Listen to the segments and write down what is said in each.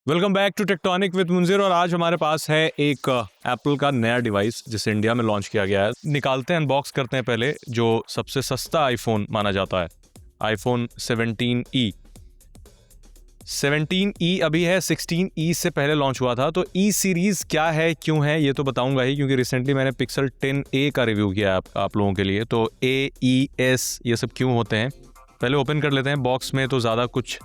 Welcome back to tectonic with Munzir. और आज हमारे पास है एक एप्पल का नया डिवाइस जिसे इंडिया में लॉन्च किया गया है। निकालते हैं, अनबॉक्स करते हैं पहले जो सबसे सस्ता आईफोन माना जाता है, आईफोन 17E। 17E अभी है, 16E से पहले लॉन्च हुआ था। तो E सीरीज़ क्या है, क्यों है, ये तो बताऊंगा ही, क्योंकि रिसेंटली मैंने पिक्सल 10A का रिव्यू किया है आप लोगों के लिए। तो A, E, S ये सब क्यों होते हैं, पहले ओपन कर लेते हैं। बॉक्स में तो ज़्यादा कुछ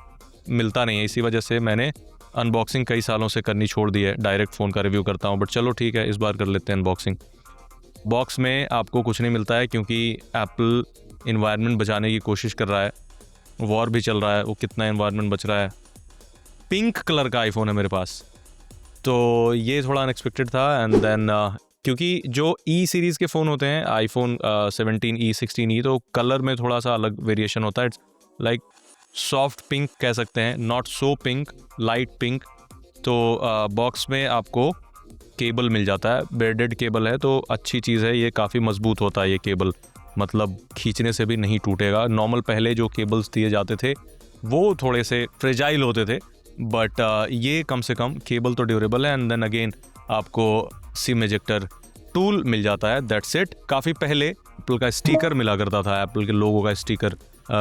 मिलता नहीं है, इसी वजह से मैंने अनबॉक्सिंग कई सालों से करनी छोड़ दी है। डायरेक्ट फ़ोन का रिव्यू करता हूँ, बट चलो ठीक है, इस बार कर लेते हैं अनबॉक्सिंग। बॉक्स में आपको कुछ नहीं मिलता है क्योंकि एप्पल इन्वायरमेंट बचाने की कोशिश कर रहा है। वॉर भी चल रहा है, वो कितना इन्वायरमेंट बच रहा है। पिंक कलर का आईफोन है मेरे पास, तो ये थोड़ा अनएक्सपेक्टेड था। एंड देन क्योंकि जो ई सीरीज़ के फ़ोन होते हैं, आईफोन 17E, 16E, तो कलर में थोड़ा सा अलग वेरिएशन होता है। इट्स लाइक सॉफ्ट पिंक कह सकते हैं, not so pink, light pink. तो बॉक्स में आपको केबल मिल जाता है, बेडेड केबल है, तो अच्छी चीज़ है। ये काफ़ी मजबूत होता है ये केबल, मतलब खींचने से भी नहीं टूटेगा। नॉर्मल पहले जो केबल्स दिए जाते थे वो थोड़े से फ्रेजाइल होते थे, बट ये कम से कम केबल तो ड्यूरेबल है। एंड देन अगेन आपको सिम इजेक्टर टूल मिल जाता है, दैट्स इट। काफ़ी पहले एप्पल का स्टिकर मिला करता था, एप्पल के लोगो का स्टिकर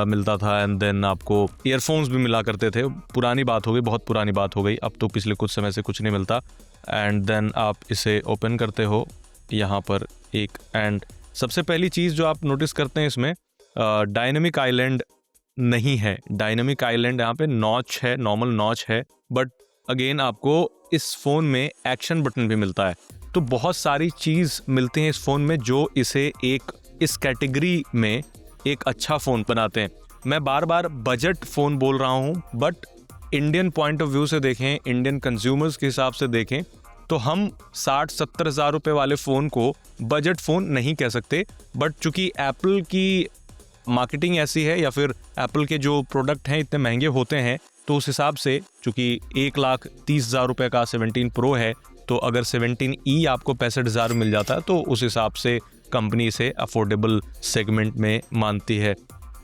मिलता था। एंड देन आपको ईयरफोन्स भी मिला करते थे। पुरानी बात हो गई, बहुत पुरानी बात हो गई, अब तो पिछले कुछ समय से कुछ नहीं मिलता। एंड देन आप इसे ओपन करते हो यहाँ पर एक, एंड सबसे पहली चीज़ जो आप नोटिस करते हैं इसमें डायनेमिक आइलैंड नहीं है। डायनेमिक आइलैंड यहाँ पे नॉच है, नॉर्मल नॉच है, बट अगेन आपको इस फ़ोन में एक्शन बटन भी मिलता है। तो बहुत सारी चीज़ मिलती हैं इस फ़ोन में जो इसे एक इस कैटेगरी में एक अच्छा फ़ोन बनाते हैं। मैं बार बार बजट फ़ोन बोल रहा हूँ, but Indian point of view से देखें, इंडियन कंज्यूमर्स के हिसाब से देखें, तो हम 60-70 हज़ार रुपये वाले फ़ोन को बजट फ़ोन नहीं कह सकते। बट चूँकि एप्पल की मार्केटिंग ऐसी है, या फिर एप्पल के जो प्रोडक्ट हैं इतने महंगे होते हैं, तो उस हिसाब से चूँकि 1,30,000 रुपये का 17 Pro है, तो अगर 17E आपको 65,000 मिल जाता है तो उस हिसाब से कंपनी इसे अफोर्डेबल सेगमेंट में मानती है।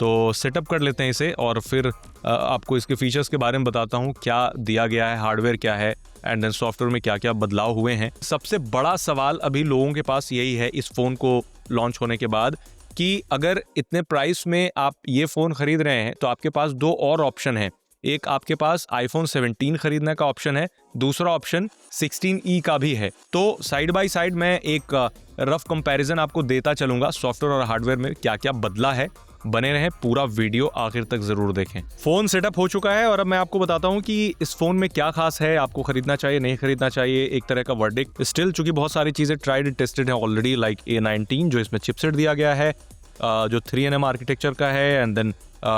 तो सेटअप कर लेते हैं इसे, और फिर आपको इसके फीचर्स के बारे में बताता हूँ, क्या दिया गया है, हार्डवेयर क्या है, एंड देन सॉफ्टवेयर में क्या क्या बदलाव हुए हैं। सबसे बड़ा सवाल अभी लोगों के पास यही है इस फ़ोन को लॉन्च होने के बाद, कि अगर इतने प्राइस में आप ये फ़ोन ख़रीद रहे हैं तो आपके पास दो और ऑप्शन हैं। एक आपके पास आईफोन 17 खरीदने का ऑप्शन है, दूसरा ऑप्शन 16E का भी है। तो साइड बाय साइड मैं एक रफ कंपैरिजन आपको देता चलूंगा, सॉफ्टवेयर और हार्डवेयर में क्या क्या बदला है। बने रहें, पूरा वीडियो आखिर तक जरूर देखें। फ़ोन सेटअप हो चुका है और अब मैं आपको बताता हूं कि इस फ़ोन में क्या खास है, आपको खरीदना चाहिए नहीं खरीदना चाहिए, एक तरह का वर्डिक्ट। स्टिल चूंकि बहुत सारी चीज़ें ट्राइड एंड टेस्टेड है ऑलरेडी, लाइक A19 जो इसमें चिपसेट दिया गया है, जो 3nm आर्किटेक्चर का है। एंड देन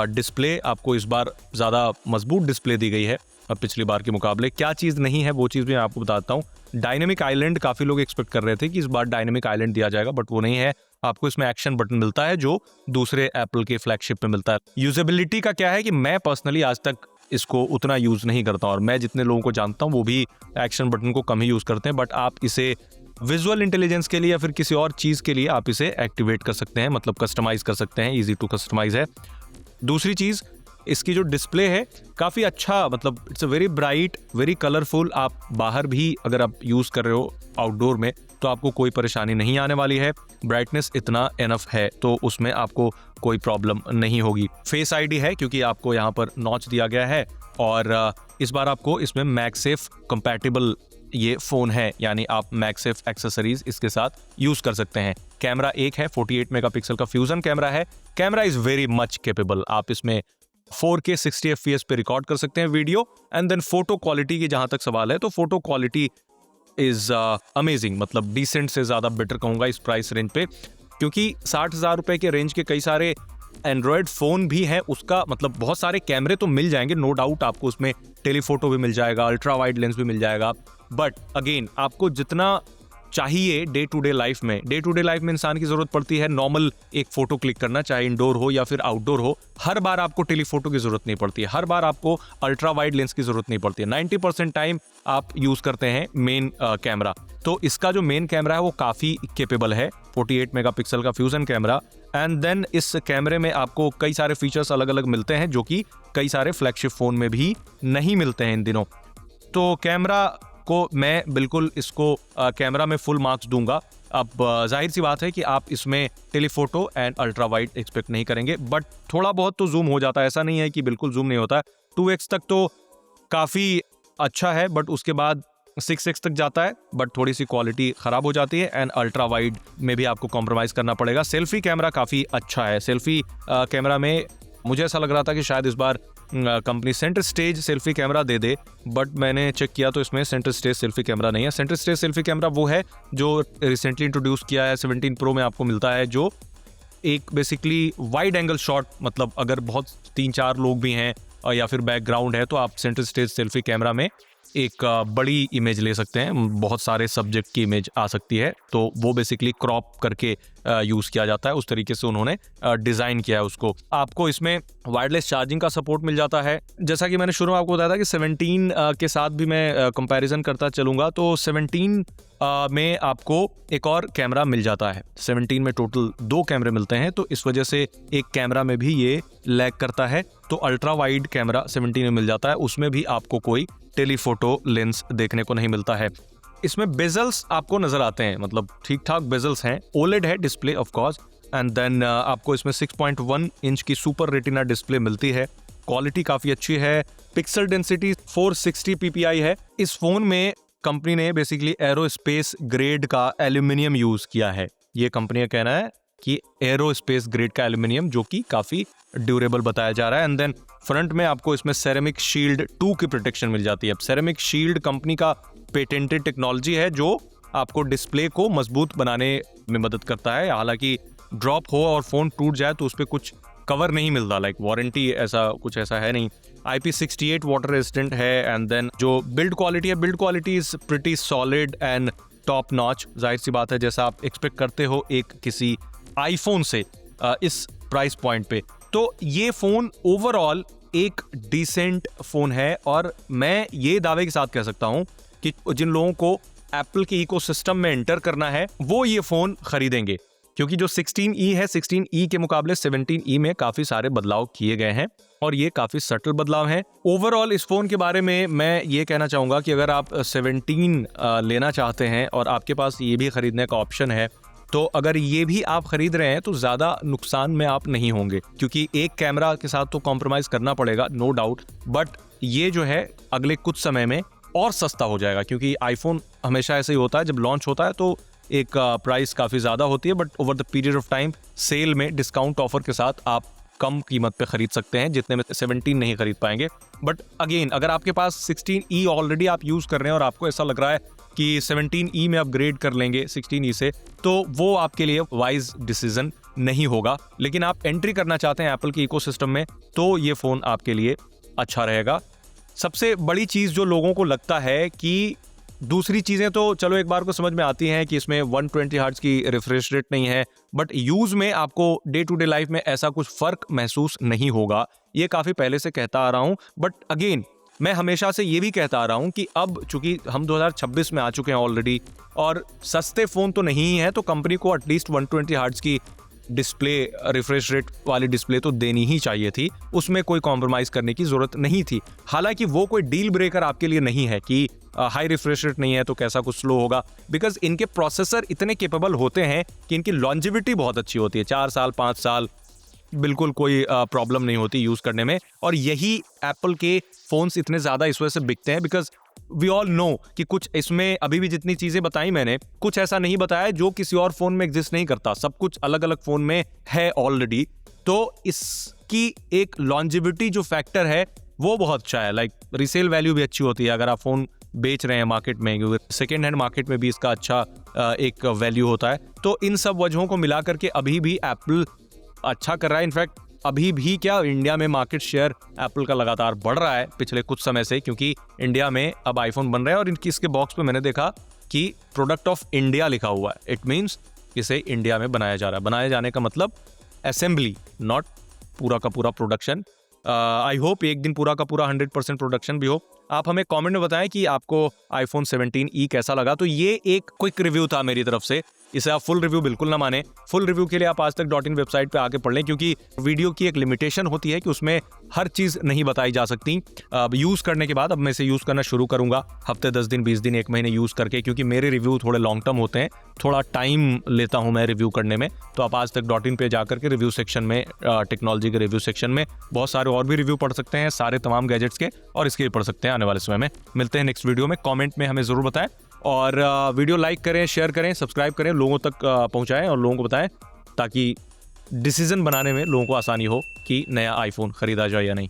डिस्प्ले आपको इस बार ज़्यादा मजबूत डिस्प्ले दी गई है अब पिछली बार के मुकाबले। क्या चीज़ नहीं है वो चीज़ भी मैं आपको बताता हूँ। डायनेमिक आइलैंड काफ़ी लोग एक्सपेक्ट कर रहे थे कि इस बार डायनेमिक आइलैंड दिया जाएगा, बट वो नहीं है। आपको इसमें एक्शन बटन मिलता है जो दूसरे एप्पल के फ्लैगशिप में मिलता है। यूजेबिलिटी का क्या है कि मैं पर्सनली आज तक इसको उतना यूज़ नहीं करता हूँ, और मैं जितने लोगों को जानता हूँ वो भी एक्शन बटन को कम ही यूज़ करते हैं। बट आप इसे विजुअल इंटेलिजेंस के लिए या फिर किसी और चीज़ के लिए आप इसे एक्टिवेट कर सकते हैं, मतलब कस्टमाइज़ कर सकते हैं, ईजी टू कस्टमाइज़ है। दूसरी चीज़, इसकी जो डिस्प्ले है काफ़ी अच्छा, मतलब it's a very bright, very colourful. आप बाहर भी अगर आप यूज़ कर रहे हो आउटडोर में तो आपको कोई परेशानी नहीं आने वाली है। ब्राइटनेस इतना एनफ है तो उसमें आपको कोई प्रॉब्लम नहीं होगी। फेस आईडी है क्योंकि आपको यहाँ पर नॉच दिया गया है, और इस बार आपको इसमें मैगसेफ कंपैटिबल ये फ़ोन है, यानी आप मैगसेफ एक्सेसरीज इसके साथ यूज़ कर सकते हैं। कैमरा एक है, 48 मेगापिक्सल का फ्यूजन कैमरा है। Camera is very much capable. आप इसमें 4K 60 FPS पे रिकॉर्ड कर सकते हैं video. And then photo quality की जहाँ तक सवाल है तो फोटो क्वालिटी इज़ अमेजिंग, मतलब डिसेंट से ज़्यादा बेटर कहूँगा इस प्राइस रेंज पे, क्योंकि 60,000 रुपये के रेंज के कई सारे एंड्रॉयड फ़ोन भी हैं। उसका मतलब बहुत सारे कैमरे तो मिल जाएंगे, नो डाउट। आपको उसमें टेलीफोटो भी मिल जाएगा, अल्ट्रा वाइड लेंस भी मिल जाएगा, बट अगेन आपको जितना चाहिए डे टू डे लाइफ में। डे टू डे लाइफ में इंसान की जरूरत पड़ती है नॉर्मल एक फोटो क्लिक करना, चाहे इंडोर हो या फिर आउटडोर हो। हर बार आपको टेलीफोटो की जरूरत नहीं पड़ती है, हर बार आपको अल्ट्रा वाइड लेंस की जरूरत नहीं पड़ती है। 90% टाइम आप यूज करते हैं मेन कैमरा। तो इसका जो मेन कैमरा है वो काफी केपेबल है, 48 मेगापिक्सल का फ्यूजन कैमरा। एंड देन इस कैमरे में आपको कई सारे फीचर्स अलग अलग मिलते हैं जो कि कई सारे फ्लैगशिप फोन में भी नहीं मिलते हैं इन दिनों। तो कैमरा को मैं बिल्कुल इसको कैमरा में फुल मार्क्स दूंगा। अब जाहिर सी बात है कि आप इसमें telephoto and ultra wide expect नहीं करेंगे, बट थोड़ा बहुत तो जूम हो जाता है, ऐसा नहीं है कि बिल्कुल जूम नहीं होता है। 2x तक तो काफ़ी अच्छा है, बट उसके बाद 6x तक जाता है, बट थोड़ी सी क्वालिटी ख़राब हो जाती है। एंड अल्ट्रा वाइड में भी आपको कॉम्प्रोमाइज़ करना पड़ेगा। सेल्फी कैमरा काफ़ी अच्छा है। सेल्फी कैमरा में मुझे ऐसा लग रहा था कि शायद इस बार company centre stage selfie camera दे दे, बट मैंने चेक किया तो इसमें सेंटर स्टेज सेल्फी कैमरा नहीं है। सेंटर स्टेज सेल्फी कैमरा वो है जो रिसेंटली इंट्रोड्यूस किया है 17 प्रो में आपको मिलता है, जो एक बेसिकली वाइड एंगल शॉट, मतलब अगर बहुत 3-4 लोग भी हैं या फिर बैकग्राउंड है तो आप सेंटर स्टेज सेल्फी कैमरा में एक बड़ी इमेज ले सकते हैं, बहुत सारे सब्जेक्ट की इमेज आ सकती है। तो वो बेसिकली क्रॉप करके यूज़ किया जाता है, उस तरीके से उन्होंने डिज़ाइन किया है उसको। आपको इसमें वायरलेस चार्जिंग का सपोर्ट मिल जाता है। जैसा कि मैंने शुरू में आपको बताया था कि 17 के साथ भी मैं कंपैरिजन करता चलूँगा, तो 17 में आपको एक और कैमरा मिल जाता है। 17 में टोटल 2 कैमरे मिलते हैं, तो इस वजह से एक कैमरा में भी ये लैग करता है। तो अल्ट्रा वाइड कैमरा 17 में मिल जाता है, उसमें भी आपको कोई टेलीफोटो लेंस देखने को नहीं मिलता है। इसमें बेजल्स आपको नजर आते हैं, मतलब ठीक ठाक बेजल्स हैं। ओलेड है display of course, and then आपको इसमें 6.1 इंच की सुपर रेटिना डिस्प्ले मिलती है। क्वालिटी काफ़ी अच्छी है। पिक्सल डेंसिटी 460 ppi है। इस फोन में कंपनी ने बेसिकली एरोस्पेस ग्रेड का एल्यूमिनियम यूज़ किया है। ये कंपनी का कहना है कि एरोस्पेस ग्रेड का एल्यूमिनियम, जो कि काफ़ी ड्यूरेबल बताया जा रहा है। एंड देन फ्रंट में आपको इसमें सेरेमिक शील्ड 2 की प्रोटेक्शन मिल जाती है। अब सेरेमिक शील्ड कंपनी का पेटेंटेड टेक्नोलॉजी है जो आपको डिस्प्ले को मजबूत बनाने में मदद करता है। हालांकि ड्रॉप हो और फ़ोन टूट जाए तो उस पर कुछ कवर नहीं मिलता, लाइक वारंटी ऐसा कुछ ऐसा है नहीं। IP68 वाटर रेजिस्टेंट है। एंड देन जो बिल्ड क्वालिटी है, build quality is pretty solid and top notch. जाहिर सी बात है, जैसा आप एक्सपेक्ट करते हो एक किसी आईफोन से इस प्राइस पॉइंट पे। तो ये फ़ोन ओवरऑल एक डिसेंट फ़ोन है, और मैं ये दावे के साथ कह सकता हूँ कि जिन लोगों को एप्पल के इकोसिस्टम में एंटर करना है वो ये फ़ोन खरीदेंगे, क्योंकि जो 16E है, 16E के मुकाबले 17E में काफ़ी सारे बदलाव किए गए हैं, और ये काफ़ी सटल बदलाव हैं। ओवरऑल इस फ़ोन के बारे में मैं ये कहना चाहूँगा कि अगर आप 17 लेना चाहते हैं और आपके पास ये भी ख़रीदने का ऑप्शन है, तो अगर ये भी आप खरीद रहे हैं तो ज़्यादा नुकसान में आप नहीं होंगे, क्योंकि एक कैमरा के साथ तो कॉम्प्रोमाइज़ करना पड़ेगा, नो डाउट। बट ये जो है अगले कुछ समय में और सस्ता हो जाएगा, क्योंकि आईफोन हमेशा ऐसे ही होता है, जब लॉन्च होता है तो एक प्राइस काफ़ी ज़्यादा होती है, but over the period of time sale में डिस्काउंट ऑफर के साथ आप कम कीमत पे खरीद सकते हैं, जितने में 17 नहीं खरीद पाएंगे। बट अगेन, अगर आपके पास 16E ऑलरेडी आप यूज़ कर रहे हैं और आपको ऐसा लग रहा है कि 17E में अपग्रेड कर लेंगे 16E से, तो वो आपके लिए वाइज डिसीजन नहीं होगा। लेकिन आप एंट्री करना चाहते हैं एप्पल के इकोसिस्टम में, तो ये फ़ोन आपके लिए अच्छा रहेगा। सबसे बड़ी चीज़ जो लोगों को लगता है कि दूसरी चीज़ें तो चलो एक बार को समझ में आती हैं कि इसमें 120 हर्ट्ज़ की रिफ्रेश रेट नहीं है, बट यूज़ में आपको डे टू डे लाइफ में ऐसा कुछ फ़र्क महसूस नहीं होगा। ये काफ़ी पहले से कहता आ रहा हूँ, बट अगेन मैं हमेशा से ये भी कहता आ रहा हूँ कि अब चूंकि हम 2026 में आ चुके हैं ऑलरेडी, और सस्ते फ़ोन तो नहीं ही हैं, तो कंपनी को एटलीस्ट 120 हर्ट्ज़ की डिस्प्ले, रिफ्रेश रेट वाली डिस्प्ले तो देनी ही चाहिए थी। उसमें कोई कॉम्प्रोमाइज़ करने की ज़रूरत नहीं थी। हालांकि वो कोई डील ब्रेकर आपके लिए नहीं है कि हाई रिफ्रेश रेट नहीं है तो कैसा कुछ स्लो होगा, बिकॉज इनके प्रोसेसर इतने केपेबल होते हैं कि इनकी लॉन्जिविटी बहुत अच्छी होती है, 4 साल 5 साल बिल्कुल कोई प्रॉब्लम नहीं होती यूज़ करने में। और यही एप्पल के फ़ोन्स इतने ज़्यादा इस वजह से बिकते हैं, बिकॉज वी ऑल नो कि कुछ इसमें अभी भी जितनी चीज़ें बताई मैंने, कुछ ऐसा नहीं बताया जो किसी और फ़ोन में एग्जिस्ट नहीं करता। सब कुछ अलग अलग फ़ोन में है ऑलरेडी, तो इसकी एक लॉन्जिविटी जो फैक्टर है वो बहुत अच्छा है। लाइक रीसेल वैल्यू भी अच्छी होती है अगर आप फ़ोन बेच रहे हैं मार्केट में, क्योंकि सेकेंड हैंड मार्केट में भी इसका अच्छा एक वैल्यू होता है। तो इन सब वजहों को मिला करके अभी भी एप्पल अच्छा कर रहा है। इनफैक्ट अभी भी क्या, इंडिया में मार्केट शेयर एप्पल का लगातार बढ़ रहा है पिछले कुछ समय से, क्योंकि इंडिया में अब आईफोन बन रहे हैं। और इसके बॉक्स पे मैंने देखा कि प्रोडक्ट ऑफ इंडिया लिखा हुआ है, इट मीन्स इसे इंडिया में बनाया जा रहा है। बनाए जाने का मतलब असेंबली, नॉट पूरा का पूरा प्रोडक्शन। आई होप एक दिन पूरा का पूरा 100% प्रोडक्शन भी हो। आप हमें कमेंट में बताएं कि आपको iPhone 17e कैसा लगा। तो ये एक क्विक रिव्यू था मेरी तरफ से, इसे आप फुल रिव्यू बिल्कुल ना माने। फुल रिव्यू के लिए आप आजतक.in वेबसाइट पे आके पढ़ लें, क्योंकि वीडियो की एक लिमिटेशन होती है कि उसमें हर चीज़ नहीं बताई जा सकती। यूज़ करने के बाद अब मैं इसे यूज़ करना शुरू करूँगा हफ्ते 10 दिन 20 दिन 1 महीने यूज़ करके, क्योंकि मेरे रिव्यू थोड़े लॉन्ग टर्म होते हैं, थोड़ा टाइम लेता हूँ मैं रिव्यू करने में। तो आप आजतक.in पे जाकर के रिव्यू सेक्शन में, टेक्नोलॉजी के रिव्यू सेक्शन में बहुत सारे और भी रिव्यू पढ़ सकते हैं, सारे तमाम गैजेट्स के, और इसके भी पढ़ सकते हैं आने वाले समय में। मिलते हैं नेक्स्ट वीडियो में। कमेंट में हमें ज़रूर बताएं, और वीडियो लाइक करें, शेयर करें, सब्सक्राइब करें, लोगों तक पहुंचाएं और लोगों को बताएं, ताकि डिसीजन बनाने में लोगों को आसानी हो कि नया आईफोन खरीदा जाए या नहीं।